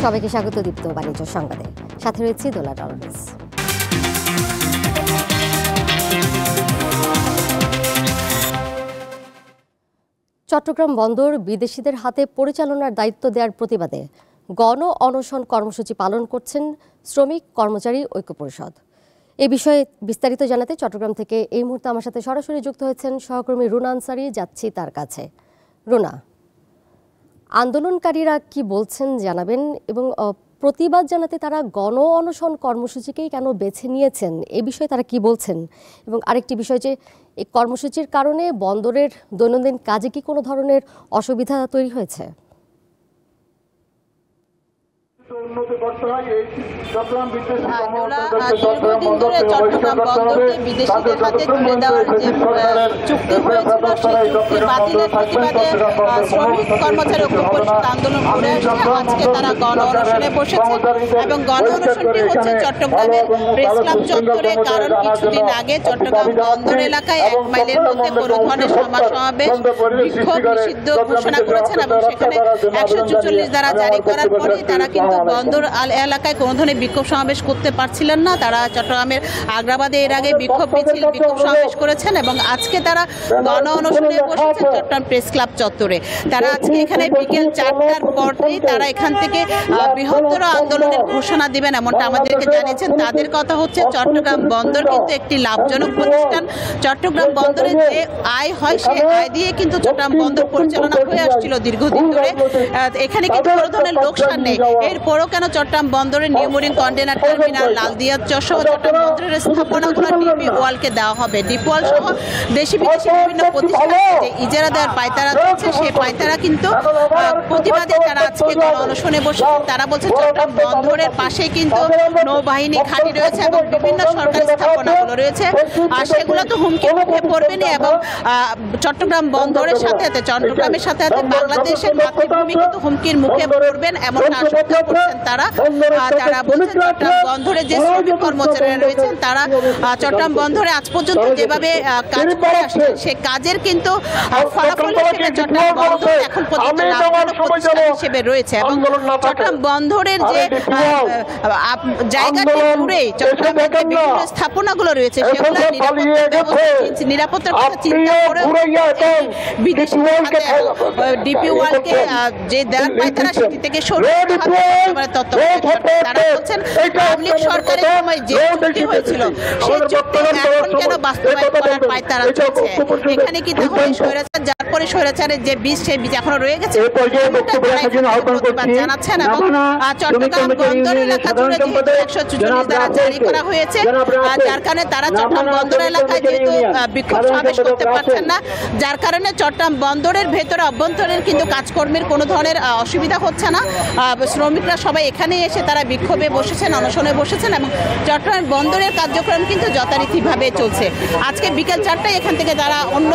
সবাইকে স্বাগত দীপ্ত বাণিজ্য সংবাদে, সাথে রয়েছে দোলা টলরেস। চট্টগ্রাম বন্দর বিদেশিদের হাতে পরিচালনার দায়িত্ব দেওয়ার প্রতিবাদে গণ অনশন কর্মসূচি পালন করছেন শ্রমিক কর্মচারী ঐক্য পরিষদ। এ বিষয়ে বিস্তারিত জানাতে চট্টগ্রাম থেকে এই মুহূর্তে আমার সাথে সরাসরি যুক্ত হয়েছেন সহকর্মী রুনা আনসারি। যাচ্ছি তার কাছে। রুনা, আন্দোলনকারীরা কি বলছেন জানাবেন, এবং প্রতিবাদ জানাতে তারা গণ অনশন কর্মসূচিকেই কেন বেছে নিয়েছেন এ বিষয়ে তারা কি বলছেন, এবং আরেকটি বিষয় যে এই কর্মসূচির কারণে বন্দরের দৈনন্দিন কাজে কি কোনো ধরনের অসুবিধা তৈরি হয়েছে? দীর্ঘদিন ধরে চট্টগ্রাম বন্দরকে বিদেশিদের হাতে তুলে দেওয়ার যে চুক্তি হয়েছিল সেই চুক্তি বাতিলের প্রতিবাদে শ্রমিক কর্মচারী ঐক্য পরিষদ আন্দোলন করে আসছে। আজকে তারা গণ অনশনে বসেছে এবং গণ অনশনটি হচ্ছে চট্টগ্রামের প্রেস ক্লাব চত্বরে। কারণ কিছুদিন আগে চট্টগ্রাম বন্দর এলাকায় 1 মাইলের মধ্যে কোনো ধরনের সমাবেশ বিক্ষোভ নিষিদ্ধ ঘোষণা করেছেন এবং সেখানে 144 ধারা জারি করার পরে তারা কিন্তু বন্দর এলাকায় কোনো ধরনের বিক্ষোভ সমাবেশ করতে পারছিলেন না। তারা চট্টগ্রামের আগ্রাবাদে এর আগে বিক্ষোভ সমাবেশ করেছেন এবং আজকে তারা গণ অনশনে বসেছে চট্টগ্রাম প্রেস ক্লাব চত্বরে। তারা আজকে এখানে বিকেল 4টার পরেই তারা এখান থেকে বৃহত্তর আন্দোলনের ঘোষণা দিবেন এমনটা আমাদেরকে জানিয়েছেন। তাদের কথা হচ্ছে চট্টগ্রাম বন্দর কিন্তু একটি লাভজনক প্রতিষ্ঠান। চট্টগ্রাম বন্দরে যে আয় হয় সেই আয় দিয়ে কিন্তু চট্টগ্রাম বন্দর পরিচালনা হয়ে আসছিল দীর্ঘদিন ধরে। এখানে কিন্তু কোনো ধরনের লোকসান নেই। এরপরও কেন চট্টগ্রাম বন্দরের নিউমোরিং কন্টেনার টার্মিনাল, লালদিয়া চর চট্টগ্রাম বন্দরের স্থাপনাগুলো ডিপি ওয়ালকে দেওয়া হবে। ডিপি ওয়াল সহ দেশি বিদেশি বিভিন্ন প্রতিষ্ঠান যে ইজারা দেওয়ার পায়তারা চলছে সেই পায়তারা কিন্তু প্রতিবাদে তারা আজকে গণ অনশনে বসেছেন। তারা বলছে চট্টগ্রাম বন্দরের পাশেই কিন্তু নৌবাহিনী ঘাঁটি রয়েছে এবং বিভিন্ন সরকারি স্থাপনাগুলো রয়েছে, আর সেগুলো তো হুমকির মুখে পড়বেনি এবং চট্টগ্রাম বন্দরের সাথে সাথে চট্টগ্রামের সাথে সাথে বাংলাদেশের মাতৃভূমি কিন্তু হুমকির মুখে পড়বেন এমনটা আশঙ্কা করছেন তারা। তারা বলছেন চট্টগ্রাম বন্দরে যে শ্রমিক কর্মচারীরা রয়েছেন তারা চট্টগ্রাম বন্দরে আজ পর্যন্ত যেভাবে কাজ করে আসছেন সে কাজের কিন্তু ফলাফল হিসেবে চট্টগ্রাম বন্দর এখন পর্যন্ত লাভজনক প্রতিষ্ঠান হিসেবে রয়েছে এবং চট্টগ্রাম বন্দরের যে জায়গাটি জুড়ে চট্টগ্রামের যে বিভিন্ন স্থাপনাগুলো রয়েছে সেগুলো নিরাপত্তার কথা চিন্তা করে বিদেশি ডিপি ওয়ালকে যে দেওয়ার পায়তারা সেটি থেকে সরে তথ্য তারা বলছেন আওয়ামী লীগ সরকারের সময় যে চুক্তি হয়েছিল সেই চুক্তি এখন কেন বাস্তবায়ন করার পায়তারা চলছে। এখানে কি তাহলে স্বৈরাচার, যার পরে স্বৈরাচারের যে বীজ সেই বীজ এখনো রয়ে গেছে প্রতিবাদ জানাচ্ছেন এবং চট্টগ্রাম বন্দর এলাকা জুড়ে যেহেতু 144 ধারা জারি করা হয়েছে যার কারণে তারা চট্টগ্রাম বন্দর এলাকায় যেহেতু বিক্ষোভ সমাবেশ করতে পারছেন না, যার কারণে চট্টগ্রাম বন্দরের ভেতরে অভ্যন্তরীণ কিন্তু কাজকর্মের কোনো ধরনের অসুবিধা হচ্ছে না। শ্রমিকরা সবাই এখানে এসে তারা বিক্ষোভে বসেছেন, অনশনে বসেছেন এবং চট্টগ্রাম বন্দরের কার্যক্রম কিন্তু যথারীতিভাবে চলছে। আজকে বিকেল 4টায় এখান থেকে তারা অন্য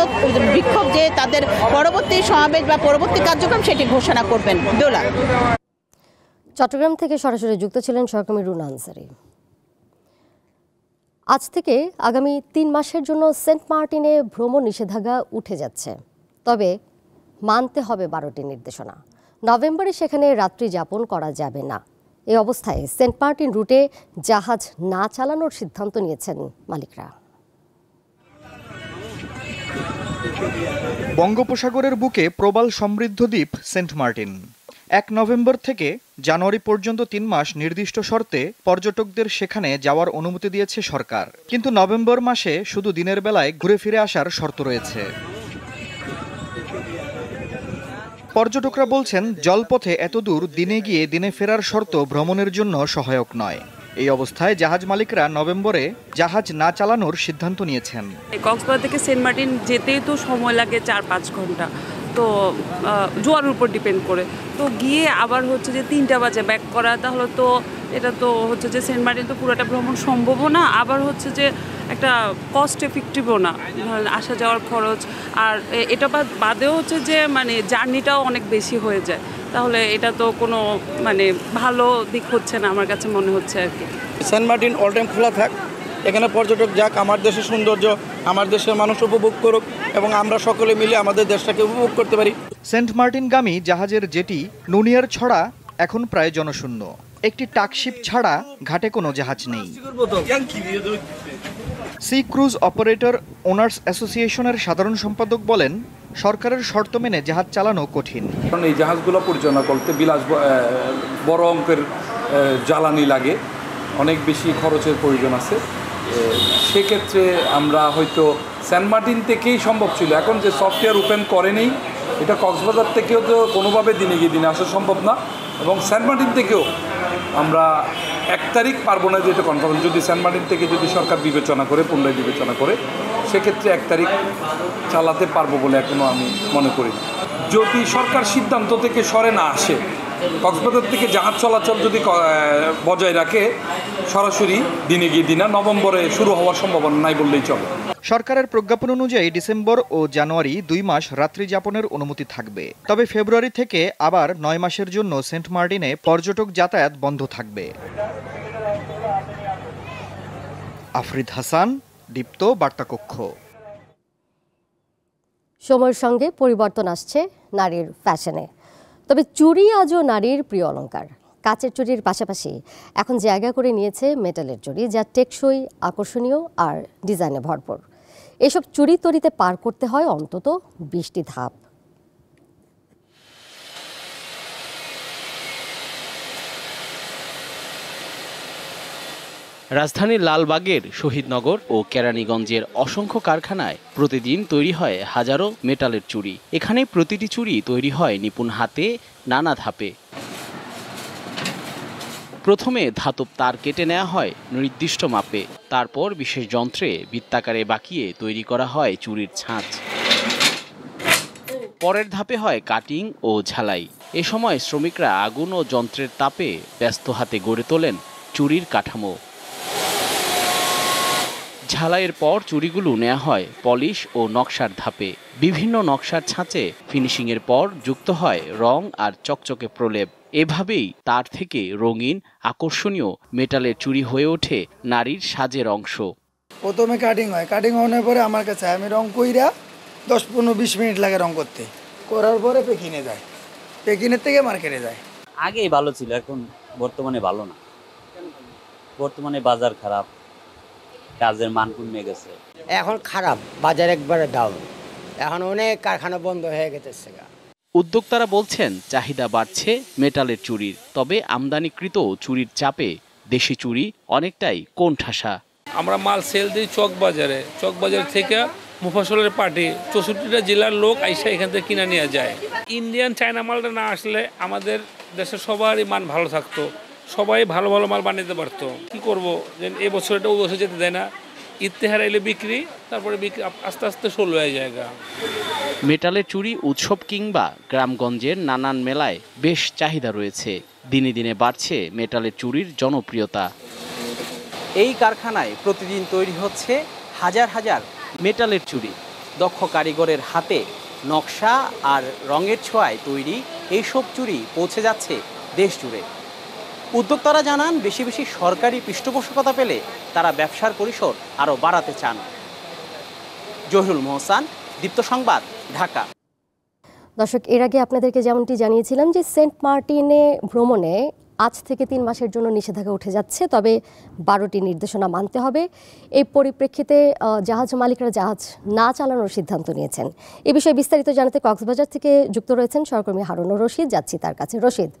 বিক্ষোভ যে তাদের পরবর্তী সমাবেশ বা পরবর্তী কার্যক্রম সেটি ঘোষণা করবেন। দোলা, চট্টগ্রাম থেকে সরাসরি যুক্ত ছিলেন সহকর্মী রুনা আনসারি। আজ থেকে আগামী 3 মাসের জন্য সেন্ট মার্টিনে ভ্রমণ নিষেধাজ্ঞা উঠে যাচ্ছে, তবে মানতে হবে 12টি নির্দেশনা। নভেম্বরে সেখানে রাত্রি যাপন করা যাবে না। এই অবস্থায় সেন্ট মার্টিন রুটে জাহাজ না চালানোর সিদ্ধান্ত নিয়েছেন মালিকরা। বঙ্গোপসাগরের বুকে প্রবাল সমৃদ্ধ দ্বীপ সেন্ট মার্টিন। 1 নভেম্বর থেকে জানুয়ারি পর্যন্ত 3 মাস নির্দিষ্ট শর্তে পর্যটকদের সেখানে যাওয়ার অনুমতি দিয়েছে সরকার, কিন্তু নভেম্বর মাসে শুধু দিনের বেলায় ঘুরে ফিরে আসার শর্ত রয়েছে। পর্যটকরা বলছেন জলপথে এতদূর দিনে গিয়ে দিনে ফেরার শর্ত ভ্রমণের জন্য সহায়ক নয়। এই অবস্থায় জাহাজ মালিকরা নভেম্বরে জাহাজ না চালানোর সিদ্ধান্ত নিয়েছেন। কক্সবাজার থেকে সেন্ট মার্টিন যেতেই তো সময় লাগে 4-5 ঘন্টা, তো জোয়ারের উপর ডিপেন্ড করে, তো গিয়ে আবার হচ্ছে যে 3টা বাজে ব্যাক করা, তাহলে তো এটা তো হচ্ছে যে সেন্ট মার্টিন তো পুরোটা ভ্রমণ সম্ভবও না, আবার হচ্ছে যে একটা কস্ট এফেক্টিভও না, আসা যাওয়ার খরচ, আর এটা বাদেও হচ্ছে যে মানে জার্নিটাও অনেক বেশি হয়ে যায়। তাহলে এটা তো কোনো মানে ভালো দিক হচ্ছে না আমার কাছে মনে হচ্ছে আর কি। সেন্ট মার্টিন অল টাইম খোলা থাক, এখানে পর্যটক যাক, আমার দেশের সৌন্দর্য আমার দেশের মানুষ উপভোগ করুক এবং আমরা সকলে মিলে আমাদের দেশটাকে উপভোগ করতে পারি। সেন্ট মার্টিনগামী জাহাজের জেটি নুনিয়ার ছড়া এখন প্রায় জনশূন্য। একটি টাকশিপ ছাড়া ঘাটে কোনো জাহাজ নেই। সি ক্রুজ অপারেটর ওনার্স অ্যাসোসিয়েশনের সাধারণ সম্পাদক বলেন, সরকারের শর্ত মেনে জাহাজ চালানো কঠিন। কারণ এই জাহাজগুলো পরিচালনা করতে বড় অঙ্কের জ্বালানি লাগে, অনেক বেশি খরচের প্রয়োজন আছে। সেক্ষেত্রে আমরা হয়তো সেন্ট মার্টিন থেকেই সম্ভব ছিল, এখন যে সফটওয়্যার ওপেন করেনি, এটা কক্সবাজার থেকেও তো কোনোভাবে দিনে গিয়ে দিনে আসা সম্ভব না, এবং সেন্ট মার্টিন থেকেও আমরা 1 তারিখ পারবো না যে এটা কনফার্ম। যদি সেন্ট মার্টিন থেকে যদি সরকার বিবেচনা করে, পুনরায় বিবেচনা করে, সেক্ষেত্রে 1 তারিখ চালাতে পারবো বলে এখনও আমি মনে করি। যদি সরকার সিদ্ধান্ত থেকে সরে না আসে, কক্সবাজার থেকে জাহাজ চলাচল যদি বজায় রাখে, সরাসরি দিনে গিয়ে দিনা নভেম্বরে শুরু হওয়ার সম্ভাবনা নাই বললেই চলে। সরকারের প্রজ্ঞাপন অনুযায়ী ডিসেম্বর ও জানুয়ারি 2 মাস রাত্রি যাপনের অনুমতি থাকবে। তবে ফেব্রুয়ারি থেকে আবার 9 মাসের জন্য সেন্ট মার্টিনে পর্যটক যাতায়াত বন্ধ থাকবে। আফরিদ হাসান, দীপ্ত বার্তাকক্ষ। সময়ের সঙ্গে পরিবর্তন আসছে নারীর ফ্যাশনে, তবে চুড়ি আজও নারীর প্রিয় অলংকার। কাচের চুড়ির পাশাপাশি এখন জায়গা করে নিয়েছে মেটালের চুড়ি, যা টেকসই, আকর্ষণীয় আর ডিজাইনে ভরপুর। এসব চুড়ি তৈরিতে পার করতে হয় অন্তত 20টি ধাপ। রাজধানীর লালবাগের শহীদনগর ও কেরানীগঞ্জের অসংখ্য কারখানায় প্রতিদিন তৈরি হয় হাজারো মেটালের চুড়ি। এখানে প্রতিটি চুড়ি তৈরি হয় নিপুণ হাতে, নানা ধাপে। প্রথমে ধাতব তার কেটে নেওয়া হয় নির্দিষ্ট মাপে, তারপর বিশেষ যন্ত্রে বৃত্তাকারে বাঁকিয়ে তৈরি করা হয় চুড়ির ছাঁচ। পরের ধাপে হয় কাটিং ও ঝালাই। এ সময় শ্রমিকরা আগুন ও যন্ত্রের তাপে ব্যস্ত হাতে গড়ে তোলেন চুড়ির কাঠামো। ঝালাইয়ের পর চুড়িগুলো নেওয়া হয় পলিশ ও নকশার ধাপে। বিভিন্ন নকশার ছাঁচে ফিনিশিংয়ের পর যুক্ত হয় রং আর চকচকে প্রলেপ। এভাবেই তার থেকে রঙিন, আকর্ষণীয় মেটালের চুড়ি হয়ে ওঠে নারীর সাজের অংশ। প্রথমে কাটিং হয়, কাটিং হওয়ার পরে আমার কাছে আমি রং কইরা 10-15-20 মিনিট লাগে রং করতে। করার পরে পেকিনে যায়, পেকিনের থেকে মার্কেটে যায়। আগেই ভালো ছিল, এখন বর্তমানে ভালো না। বর্তমানে বাজার খারাপ, কাজের মান কমে গেছে। এখন খারাপ, বাজার একবারে ডাউন, এখন অনেক কারখানা বন্ধ হয়ে গেছে। উদ্যোক্তারা বলছেন চাহিদা বাড়ছে মেটালের চুড়ির, তবে আমদানিকৃত চুড়ির চাপে দেশি চুড়ি অনেকটাই কোণঠাসা। আমরা মাল সেল দিই চকবাজার থেকে মুফাসলের পার্টি 64টা জেলার লোক আইসা এখান থেকে কিনে নিয়ে যায়। ইন্ডিয়ান চায়না মালটা না আসলে আমাদের দেশের সবারই মান ভালো থাকতো, সবাই ভালো ভালো মাল বানাতে পারতো। কি করব, যে এবছর এটা ওই বছর যেতে দেয় না, ইত্তেহার এলে বিক্রি, তারপরে বিক্রি আস্তে আস্তে ষোলো হয়ে যায়। মেটালের চুড়ি উৎসব কিংবা গ্রামগঞ্জের নানান মেলায় বেশ চাহিদা রয়েছে। দিনে দিনে বাড়ছে মেটালের চুড়ির জনপ্রিয়তা। এই কারখানায় প্রতিদিন তৈরি হচ্ছে হাজার হাজার মেটালের চুড়ি। দক্ষ কারিগরের হাতে নকশা আর রঙের ছোঁয়ায় তৈরি এইসব চুড়ি পৌঁছে যাচ্ছে দেশ জুড়ে। উদ্যোক্তারা জানান, বেশি বেশি সরকারি পৃষ্ঠপোষকতা পেলে তারা ব্যবসার পরিসর আরও বাড়াতে চান। জহিরুল মোহসান, দীপ্ত সংবাদ, ঢাকা। দর্শক, এর আগে আপনাদেরকে যেমনটি জানিয়েছিলাম যে সেন্ট মার্টিনে ভ্রমণে আজ থেকে 3 মাসের জন্য নিষেধাজ্ঞা উঠে যাচ্ছে, তবে 12টি নির্দেশনা মানতে হবে। এই পরিপ্রেক্ষিতে জাহাজ মালিকরা জাহাজ না চালানোর সিদ্ধান্ত নিয়েছেন। এ বিষয়ে বিস্তারিত জানাতে কক্সবাজার থেকে যুক্ত রয়েছেন সহকর্মী হারুনুর রশিদ। যাচ্ছি তার কাছে। রশিদ,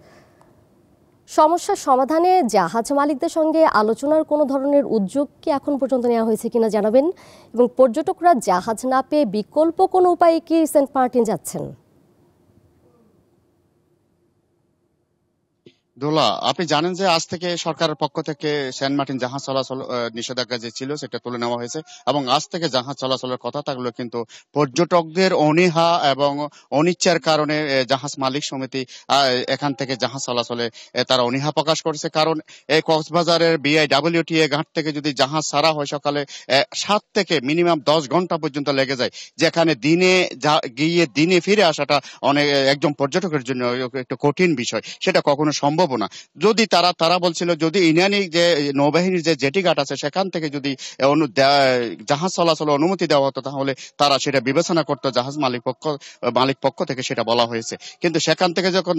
সমস্যার সমাধানে জাহাজ মালিকদের সঙ্গে আলোচনার কোনো ধরনের উদ্যোগ কি এখন পর্যন্ত নেওয়া হয়েছে কিনা জানাবেন, এবং পর্যটকরা জাহাজ না পেয়ে বিকল্প কোনো উপায়ে কি সেন্ট মার্টিন যাচ্ছেন? দোলা, আপনি জানেন যে আজ থেকে সরকারের পক্ষ থেকে সেন্ট মার্টিন জাহাজ চলাচল নিষেধাজ্ঞা যে ছিল সেটা তুলে নেওয়া হয়েছে, এবং আজ থেকে জাহাজ চলাচলের কথা থাকলেও কিন্তু পর্যটকদের অনীহা এবং অনিচ্ছার কারণে জাহাজ মালিক সমিতি এখান থেকে জাহাজ চলাচলে তারা অনীহা প্রকাশ করেছে। কারণ এই কক্সবাজারের BIWTA ঘাট থেকে যদি জাহাজ ছাড়া হয় সকালে 7 থেকে মিনিমাম 10 ঘন্টা পর্যন্ত লেগে যায়, যেখানে দিনে গিয়ে দিনে ফিরে আসাটা একজন পর্যটকের জন্য একটু কঠিন বিষয়। সেটা কখনো সম্ভব সম্ভব না। যদি তারা বলছিল যদি ইরানি যে নৌবাহিনীর যে জেটি ঘাট আছে সেখান থেকে যদি জাহাজ চলাচল অনুমতি দেওয়া হতো তাহলে তারা সেটা বিবেচনা করতো, জাহাজ মালিক পক্ষ থেকে সেটা বলা হয়েছে। কিন্তু সেখান থেকে যখন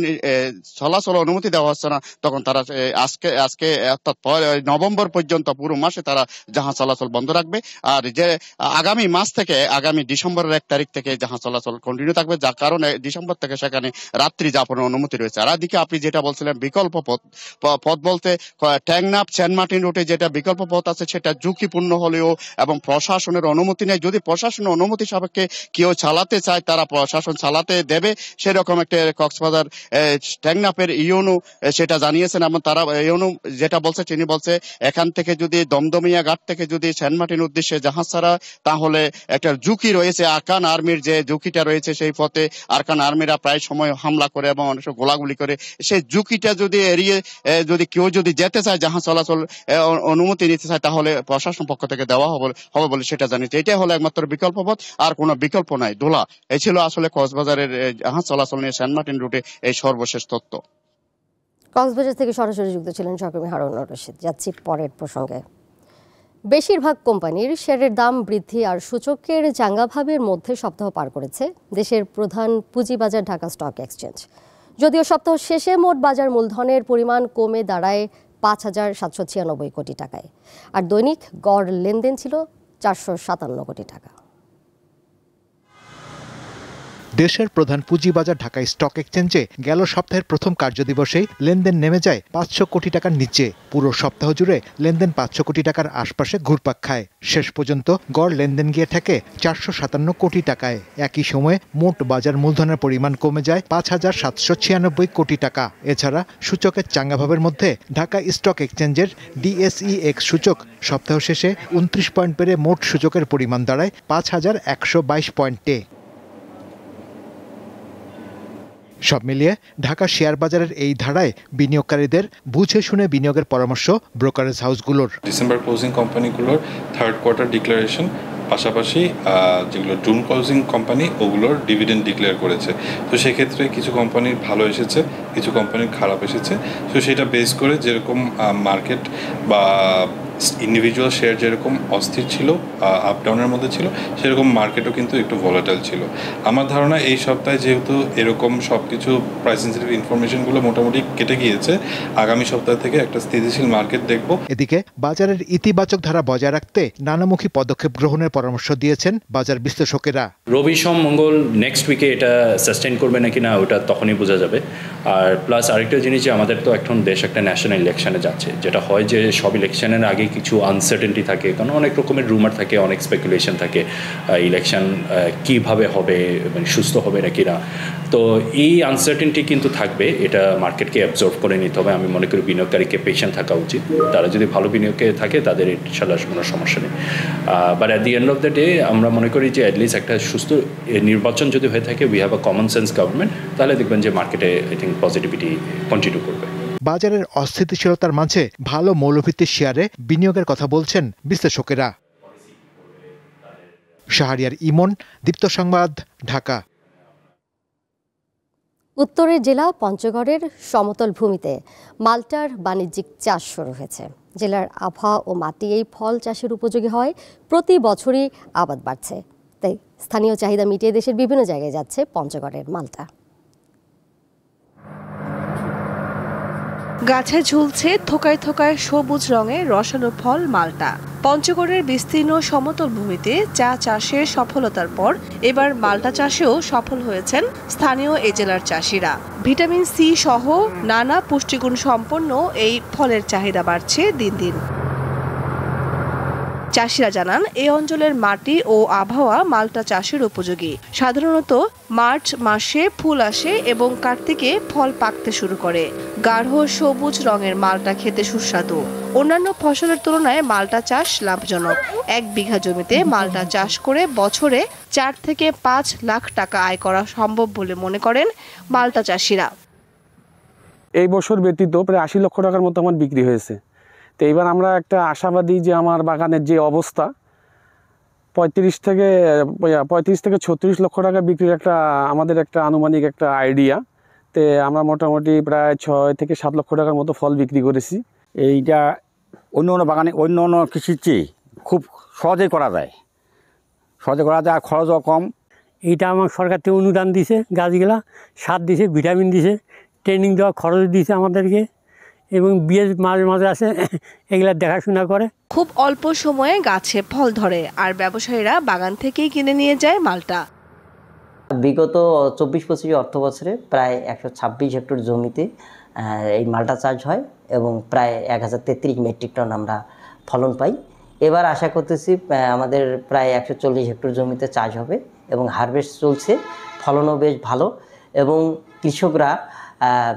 চলাচল অনুমতি দেওয়া হচ্ছে না তখন তারা আজকে অর্থাৎ নভেম্বর পর্যন্ত পুরো মাসে তারা জাহাজ চলাচল বন্ধ রাখবে। আর যে আগামী মাস থেকে আগামী ডিসেম্বরের 1 তারিখ থেকে জাহাজ চলাচল কন্টিনিউ থাকবে, যার কারণে ডিসেম্বর থেকে সেখানে রাত্রি যাপনের অনুমতি রয়েছে। আর এদিকে আপনি যেটা বলছিলেন বিকল্প পথ বলতে টেকনাফ সেন্ট মার্টিন রুটে যেটা বিকল্প পথ আছে সেটা ঝুঁকিপূর্ণ হলেও এবং প্রশাসনের অনুমতি নেই। যদি প্রশাসনের অনুমতি সাপেক্ষে কেউ চালাতে চায় তারা প্রশাসন চালাতে দেবে, সেরকম একটা কক্সবাজার টেকনাফের ইউনু সেটা জানিয়েছেন। এবং তারা ইউনু যেটা বলছে তিনি বলছে এখান থেকে যদি দমদমিয়া ঘাট থেকে যদি সেন্ট মার্টিন উদ্দেশ্যে জাহাজ ছাড়া তাহলে একটা ঝুঁকি রয়েছে। আরকান আর্মির যে ঝুঁকিটা রয়েছে সেই পথে আরকান আর্মিরা প্রায় সময় হামলা করে এবং অনেক সময় গোলাগুলি করে, সেই ঝুঁকিটা যদি এড়িয়ে যদি কেউ যদি যেতে চায় জাহাজ চলাচল অনুমতি নিতে চায় তাহলে প্রশাসন পক্ষ থেকে দেওয়া হবে বলে সেটা জানিয়েছে। এটাই হলো একমাত্র বিকল্প পথ, আর কোনো বিকল্প নাই। দোলা এই ছিল আসলে কক্সবাজারের জাহাজ চলাচল নিয়ে সেন্ট মার্টিন রুটে এই সর্বশেষ তথ্য। কক্সবাজার থেকে সরাসরি যুক্ত ছিলেন সহকর্মী হারুনুর রশিদ। যাচ্ছি পরের প্রসঙ্গে। বেশিরভাগ কোম্পানির শেয়ারের দাম বৃদ্ধি আর সূচকের চাঙ্গাভাবের মধ্যে সপ্তাহ পার করেছে দেশের প্রধান পুঁজিবাজার ঢাকা স্টক এক্সচেঞ্জ। যদিও সপ্তাহ শেষে মোট বাজার মূলধনের পরিমাণ কমে দাঁড়ায় 5,796 কোটি টাকায়, আর দৈনিক গড় লেনদেন ছিল 457 কোটি টাকা। দেশের প্রধান পুঁজিবাজার ঢাকা স্টক এক্সচেঞ্জে গেল সপ্তাহের প্রথম কার্যদিবসেই লেনদেন নেমে যায় 500 কোটি টাকার নিচে। পুরো সপ্তাহ জুড়ে লেনদেন 500 কোটি টাকার আশপাশে ঘুরপাক খায়। শেষ পর্যন্ত গড় লেনদেন গিয়ে থাকে 457 কোটি টাকায়। একই সময়ে মোট বাজার মূলধনের পরিমাণ কমে যায় 5,796 কোটি টাকা। এছাড়া সূচকের চাঙ্গাভাবের মধ্যে ঢাকা স্টক এক্সচেঞ্জের DSEX সূচক সপ্তাহ শেষে 29 পয়েন্ট বেড়ে মোট সূচকের পরিমাণ দাঁড়ায় 5,122 পয়েন্টে। সব মিলিয়ে ঢাকা শেয়ার বাজারের এই ধারায় বিনিয়োগকারীদের বুঝে শুনে বিনিয়োগের পরামর্শ ব্রোকারেজ হাউসগুলোর। ডিসেম্বর ক্লোজিং কোম্পানিগুলোর থার্ড কোয়ার্টার ডিক্লারেশন, পাশাপাশি যেগুলো জুন ক্লোজিং কোম্পানি ওগুলোর ডিভিডেন্ড ডিক্লেয়ার করেছে। তো সেক্ষেত্রে কিছু কোম্পানির ভালো এসেছে, কিছু কোম্পানির খারাপ এসেছে। তো সেটা বেস করে যেরকম মার্কেট বা ইন্ডিভিজুয়াল শেয়ার যেরকম অস্থির ছিল, আপ ডাউনের মধ্যে ছিল, সেরকম মার্কেটও কিন্তু একটু ভলাটাইল ছিল। আমার ধারণা এই সপ্তাহে যেহেতু এরকম সব কিছু প্রাইস সেন্সিটিভ ইনফরমেশনগুলো মোটামুটি কেটে গিয়েছে, আগামী সপ্তাহ থেকে একটা স্থিতিশীল মার্কেট দেখব। এদিকে বাজারের ইতিবাচক ধারা বজায় রাখতে নানামুখী পদক্ষেপ গ্রহণের পরামর্শ দিয়েছেন বাজার বিশ্লেষকেরা। রবি সোম মঙ্গল নেক্সট উইকে এটা সাস্টেইন করবে নাকি না ওটা তখনই বোঝা যাবে। আর প্লাস আরেকটা জিনিস যে আমাদের তো এখন দেশ একটা ন্যাশনাল ইলেকশনে যাচ্ছে, যেটা হয় যে সব ইলেকশনের আগে কিছু আনসার্টেনটি থাকে, কারণ অনেক রকমের রুমার থাকে, অনেক স্পেকুলেশন থাকে ইলেকশন কিভাবে হবে, মানে সুস্থ হবে নাকি না। তো এই আনসার্টেনটি কিন্তু থাকবে, এটা মার্কেটকে অ্যাবজর্ভ করে নিতে হবে। আমি মনে করি বিনিয়োগকারীকে পেশেন্ট থাকা উচিত। তারা যদি ভালো বিনিয়োগে থাকে তাদের ইনশাআল্লাহ কোনো সমস্যা নেই। But at the end of the day আমরা মনে করি যে অ্যাটলিস্ট একটা সুস্থ নির্বাচন যদি হয়ে থাকে, we have a common sense government, তাহলে দেখবেন যে মার্কেটে আই থিঙ্ক পজিটিভিটি কন্টিনিউ করবে। বাজারের অস্থিতিশীলতার মাঝে ভালো মৌলভিত্তির শেয়ারে বিনিয়োগের কথা বলছেন বিশ্লেষকেরা। শাহরিয়ার ইমন, দীপ্ত সংবাদ, ঢাকা। উত্তরের জেলা পঞ্চগড়ের সমতল ভূমিতে মাল্টার বাণিজ্যিক চাষ শুরু হয়েছে। জেলার আবহাওয়া ও মাটি এই ফল চাষের উপযোগী হয়, প্রতি বছরই আবাদ বাড়ছে। তাই স্থানীয় চাহিদা মিটিয়ে দেশের বিভিন্ন জায়গায় যাচ্ছে পঞ্চগড়ের মাল্টা। গাছে ঝুলছে থোকায় থোকায় সবুজ রঙের রসালো ফল মাল্টা। পঞ্চগড়ের বিস্তীর্ণ সমতল ভূমিতে চা চাষের সফলতার পর এবার মাল্টা চাষেও সফল হয়েছেন স্থানীয় এ জেলার চাষিরা। ভিটামিন সি সহ নানা পুষ্টিগুণ সম্পন্ন এই ফলের চাহিদা বাড়ছে দিন দিন। চাষিরা জানান এই অঞ্চলের মাটি ও আবহাওয়া মাল্টা চাষের উপযোগী। সাধারণত মার্চ মাসে ফুল আসে এবং কার্তিকে ফল পাকতে শুরু করে। গাঢ় সবুজ রঙের মাল্টা খেতে সুস্বাদু। অন্যান্য ফসলের তুলনায় মাল্টা চাষ লাভজনক। 1 বিঘা জমিতে মাল্টা চাষ করে বছরে 4 থেকে 5 লাখ টাকা আয় করা সম্ভব বলে মনে করেন মাল্টা চাষিরা। এই বছর ব্যতীত প্রায় 80 লক্ষ টাকার মতো আমার বিক্রি হয়েছে। তো এইবার আমরা একটা আশাবাদী যে আমার বাগানের যে অবস্থা 35 থেকে 36 লক্ষ টাকা বিক্রির একটা আমাদের একটা আনুমানিক একটা আইডিয়া। তো তে আমরা মোটামুটি প্রায় 6 থেকে 7 লক্ষ টাকার মতো ফল বিক্রি করেছি। এইটা অন্য অন্য বাগানে অন্য অন্য কৃষির চেয়ে খুব সহজেই করা যায়, আর খরচও কম। এইটা আমার সরকার থেকে অনুদান দিছে, গাছগুলা সার দিছে, ভিটামিন দিছে, ট্রেনিং দেওয়া খরচ দিছে আমাদেরকে, এবং বিয়ের মাঝে মাঝে আসে এগুলা দেখাশোনা করে। খুব অল্প সময়ে গাছে ফল ধরে আর ব্যবসায়ীরা বাগান থেকেই কিনে নিয়ে যায় মালটা। বিগত 24-25 অর্থ বছরে প্রায় 126 হেক্টর জমিতে এই মালটা চাষ হয় এবং প্রায় 1033 মেট্রিক টন আমরা ফলন পাই। এবার আশা করতেছি আমাদের প্রায় 140 হেক্টর জমিতে চাষ হবে এবং হারভেস্ট চলছে, ফলনও বেশ ভালো এবং কৃষকরা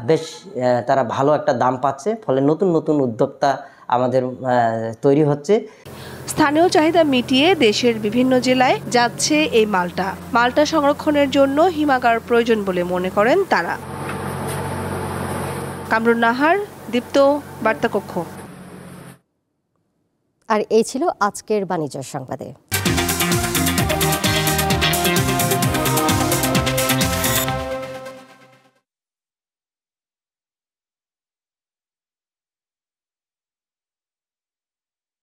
বেশ তারা ভালো একটা দাম পাচ্ছে, ফলে নতুন নতুন উদ্যোক্তা আমাদের তৈরি হচ্ছে। স্থানীয় চাহিদা মিটিয়ে দেশের বিভিন্ন জেলায় যাচ্ছে এই মালটা সংরক্ষণের জন্য হিমাগার প্রয়োজন বলে মনে করেন তারা। কামরুন নাহার, দীপ্ত, বার্তাকক্ষ। আর এই ছিল আজকের বাণিজ্য সংবাদে।